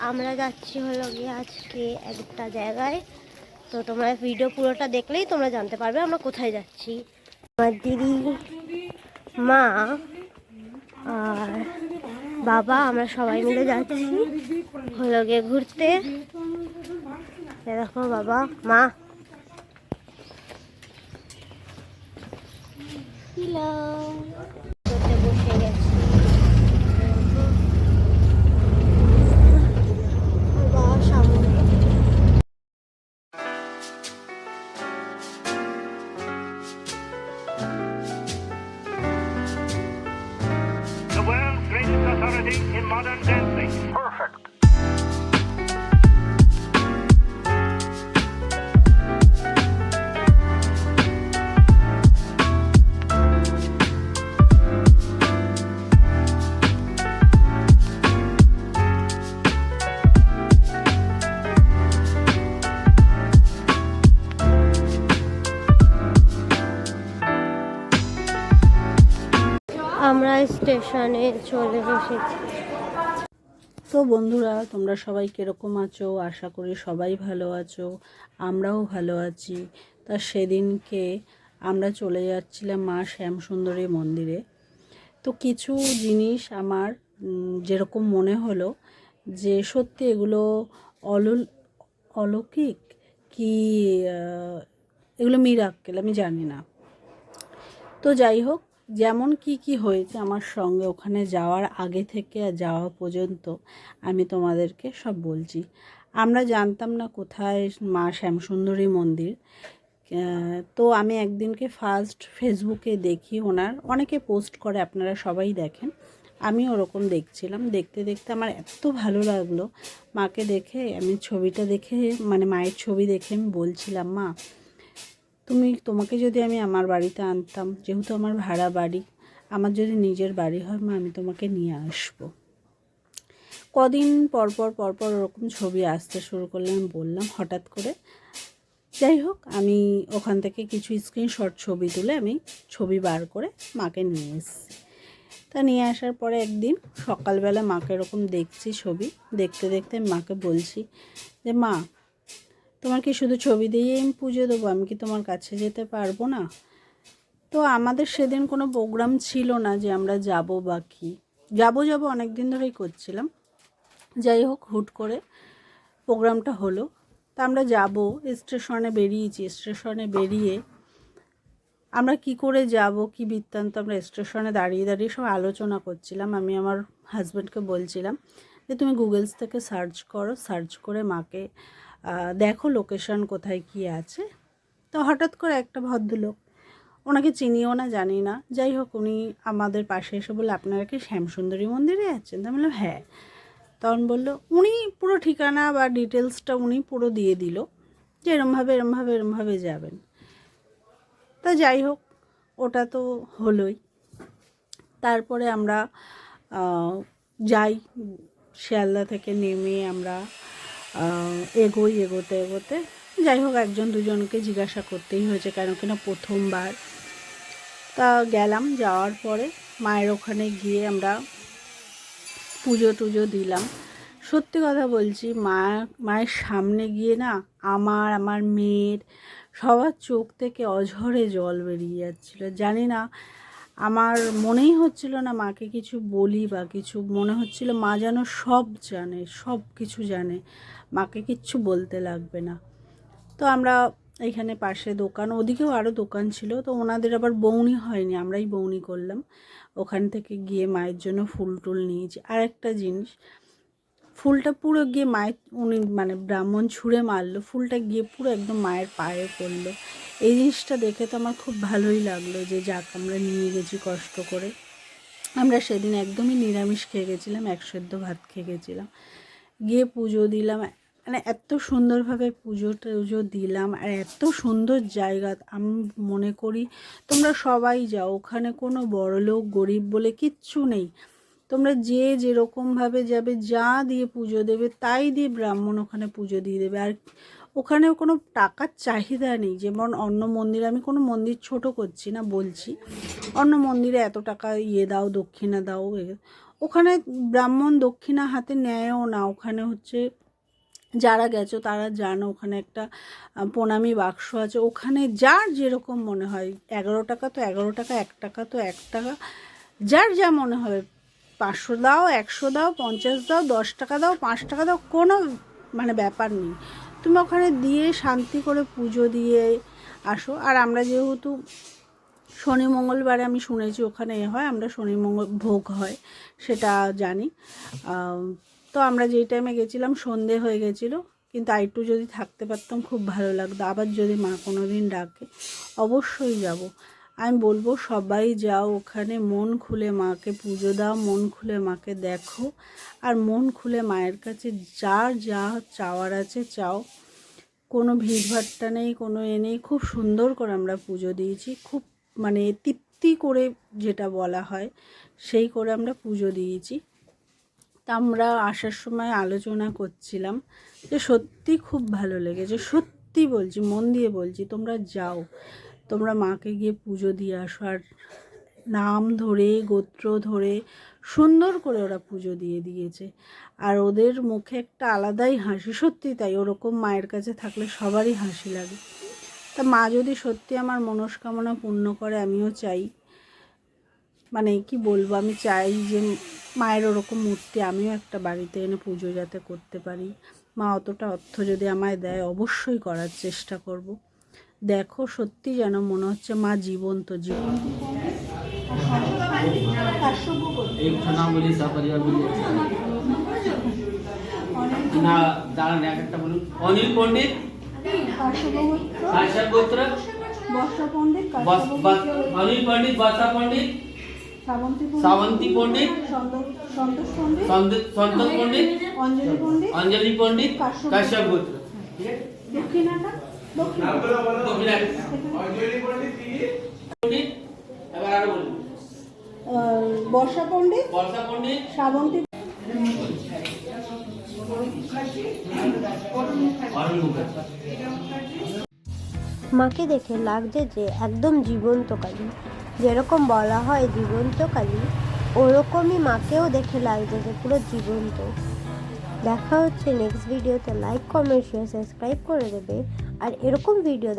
আমরা যাচ্ছি হলো গিয়ে আজকে একটা জায়গায়। তো তোমরা ভিডিও পুরোটা দেখলেই তোমরা জানতে পারবে আমরা কোথায় যাচ্ছি। আমার দিদি, মা আর বাবা আমরা সবাই মিলে যাচ্ছি হলো গিয়ে ঘুরতে। দেখো বাবা মা বসে গেছি। The world's greatest authority in modern dancing. Perfect. আমরা স্টেশনে চলে এসেছি। তো বন্ধুরা, তোমরা সবাই কীরকম আছো? আশা করি সবাই ভালো আছো, আমরাও ভালো আছি। তা সেদিনকে আমরা চলে যাচ্ছিলাম মা শ্যামসুন্দরী মন্দিরে। তো কিছু জিনিস আমার যেরকম মনে হলো যে সত্যি এগুলো অলৌকিক কি এগুলো মিরাক্কেল, আমি জানি না। তো যাই হোক, যেমন কি হয়েছে আমার সঙ্গে ওখানে যাওয়ার আগে থেকে আর যাওয়া পর্যন্ত আমি তোমাদেরকে সব বলছি। আমরা জানতাম না কোথায় মা শ্যামসুন্দরী মন্দির। তো আমি একদিনকে ফার্স্ট ফেসবুকে দেখি, ওনার অনেকে পোস্ট করে, আপনারা সবাই দেখেন, আমি ওরকম দেখছিলাম। দেখতে দেখতে আমার এত ভালো লাগলো মাকে দেখে। আমি ছবিটা দেখে মানে মায়ের ছবি দেখে আমি বলছিলাম, মা তোমাকে যদি আমি আমার বাড়িতে আনতাম, যেহেতু আমার ভাড়া বাড়ি, আমার যদি নিজের বাড়ি হয় মা, আমি তোমাকে নিয়ে আসবো। কদিন পরপর ওরকম ছবি আসতে শুরু করলে আমি বললাম হঠাৎ করে। যাই হোক, আমি ওখান থেকে কিছু স্ক্রিনশট ছবি তুলে আমি ছবি বার করে মাকে নিয়ে এসেছি। তা নিয়ে আসার পরে একদিন সকালবেলা মাকে এরকম দেখছি ছবি, দেখতে দেখতে আমি মাকে বলছি যে মা, তোমার কি শুধু ছবি দিয়েই আমি পুজো দেবো? আমি কি তোমার কাছে যেতে পারবো না? তো আমাদের সেদিন কোনো প্রোগ্রাম ছিল না যে আমরা যাব বা কি, যাবো অনেক দিন ধরেই করছিলাম। যাই হোক, হুট করে প্রোগ্রামটা হলো। তা আমরা যাব, স্টেশনে বেরিয়েছি। স্টেশনে বেরিয়ে আমরা কি করে যাব, কি বৃত্তান্ত, আমরা স্টেশনে দাঁড়িয়ে দাঁড়িয়ে সব আলোচনা করছিলাম। আমি আমার হাজব্যান্ডকে বলছিলাম যে তুমি গুগলস থেকে সার্চ করো, সার্চ করে মাকে দেখো লোকেশন কোথায় কি আছে। তো হঠাৎ করে একটা ভদ্রলোক, ওনাকে চিনিও না জানি না, যাই হোক উনি আমাদের পাশে এসে বললো, আপনারা কি শ্যামসুন্দরী মন্দিরে যাচ্ছেন? তো আমি বললাম হ্যাঁ। তখন বললো, উনি পুরো ঠিকানা বা ডিটেলসটা উনি পুরো দিয়ে দিল যে এরমভাবে যাবেন। তা যাই হোক, ওটা তো হলোই। তারপরে আমরা যাই, শিয়ালদা থেকে নেমে আমরা এগোতে যাই হোক একজন দুজনকে জিজ্ঞাসা করতেই হয়েছে, কেন কিনা প্রথমবার। তা গেলাম, যাওয়ার পরে মায়ের ওখানে গিয়ে আমরা পুজো টুজো দিলাম। সত্যি কথা বলছি, মায়ের সামনে গিয়ে না আমার মেয়ের সবার চোখ থেকে অঝরে জল বেরিয়ে যাচ্ছিলো। জানি না, আমার মনেই হচ্ছিল না মাকে কিছু বলি বা কিছু, মনে হচ্ছিল মা যেন সব জানে, সব কিছু জানে, মাকে কিচ্ছু বলতে লাগবে না। তো আমরা এইখানে পাশে দোকান, ওদিকেও আরও দোকান ছিল, তো ওনাদের আবার বউনি হয়নি, আমরাই বউনি করলাম। ওখান থেকে গিয়ে মায়ের জন্য ফুল টুল নিয়েছি। আর একটা জিনিস, ফুলটা পুরো গিয়ে মায়ের, উনি মানে ব্রাহ্মণ ছুঁড়ে মারলো, ফুলটা গিয়ে পুরো একদম মায়ের পায়ে পড়লো। এই জিনিসটা দেখে তো আমার খুব ভালোই লাগলো যে যাক, আমরা নিয়ে গেছি কষ্ট করে। আমরা সেদিন একদমই নিরামিষ খেয়ে গেছিলাম, এক সেদ্ধ ভাত খেয়ে গেছিলাম। গিয়ে পুজো দিলাম, মানে এত সুন্দরভাবে পুজো টুজো দিলাম। আর এত সুন্দর জায়গা, আমি মনে করি তোমরা সবাই যাও, ওখানে কোনো বড়লোক গরিব বলে কিচ্ছু নেই। তোমরা যে যেরকমভাবে যাবে, যা দিয়ে পুজো দেবে তাই দিয়ে ব্রাহ্মণ ওখানে পুজো দিয়ে দেবে। আর ওখানেও কোনো টাকার চাহিদা নেই, যেমন অন্য মন্দিরে, আমি কোনো মন্দির ছোট করছি না, বলছি অন্য মন্দিরে এত টাকা দাও, দক্ষিণা দাও। ওখানে ব্রাহ্মণ দক্ষিণা হাতে নেয়ও না, ওখানে হচ্ছে যারা গেছো তারা জানো ওখানে একটা প্রণামী বাক্স আছে, ওখানে যার যেরকম মনে হয়, 11 টাকা তো 11 টাকা, 1 টাকা তো 1 টাকা, যার যা মনে হবে, 500 দাও, 100 দাও, 50 দাও, 10 টাকা দাও, 5 টাকা দাও, কোনো মানে ব্যাপার নেই, তুমি ওখানে দিয়ে শান্তি করে পুজো দিয়ে আসো। আর আমরা যেহেতু শনি মঙ্গলবারে আমি শুনেছি ওখানে হয়, আমরা শনি মঙ্গল ভোগ হয় সেটা জানি। তো আমরা যেই টাইমে গেছিলাম সন্ধে হয়ে গেছিলো, কিন্তু আরেকটু যদি থাকতে পারতাম খুব ভালো লাগতো। আবার যদি মা কোনো দিন ডাকে অবশ্যই যাব। আমি বলবো সবাই যাও ওখানে, মন খুলে মাকে পুজো দাও, মন খুলে মাকে দেখো, আর মন খুলে মায়ের কাছে যার যা চাওয়ার আছে চাও। কোনো ভিড়ভাট্টা নেই, কোনো নেই, খুব সুন্দর করে আমরা পুজো দিয়েছি, খুব মানে তৃপ্তি করে যেটা বলা হয় সেই করে আমরা পুজো দিয়েছি। তা আমরা আসার সময় আলোচনা করছিলাম যে সত্যি খুব ভালো লেগেছে, সত্যি বলছি, মন দিয়ে বলছি, তোমরা যাও, তোমরা মাকে গিয়ে পুজো দিয়ে আসো। আর নাম ধরে গোত্র ধরে সুন্দর করে ওরা পুজো দিয়ে দিয়েছে, আর ওদের মুখে একটা আলাদাই হাসি, সত্যি তাই, ওরকম মায়ের কাছে থাকলে সবারই হাসি লাগে। তা মা যদি সত্যি আমার মনস্কামনা পূর্ণ করে, আমিও চাই, মানে কি বলবো, আমি চাই যে মায়ের ওরকম মূর্তি আমিও একটা বাড়িতে এনে পুজো যাতে করতে পারি। মা অতটা অর্থ যদি আমায় দেয় অবশ্যই করার চেষ্টা করব। দেখো সত্যি যেন মনে হচ্ছে মা জীবন্ত জীবন্ত। অনিল পণ্ডিত, বর্ষা পণ্ডিত, অনিল পণ্ডিত, বর্ষা পণ্ডিত, শ্রাবন্তী পণ্ডিত, সন্তোষ পণ্ডিত, অঞ্জলি পণ্ডিত, কাশ্যপ গোত্র। দক্ষিণাটা এবার আরো বলুন। বর্ষা পণ্ডিত, বর্ষা পণ্ডিত, শ্রাবন্তী, অরুণ মুখার্জি। মাকে দেখে লাগছে যে একদম জীবন্ত কালী, যেরকম বলা হয় জীবন্ত কালী, ওরকমই মাকেও দেখে লাগছে যে পুরো জীবন্ত। দেখা হচ্ছে নেক্সট ভিডিওতে। লাইক কমেন্ট শেয়ার সাবস্ক্রাইব করে দেবে, আর এরকম ভিডিও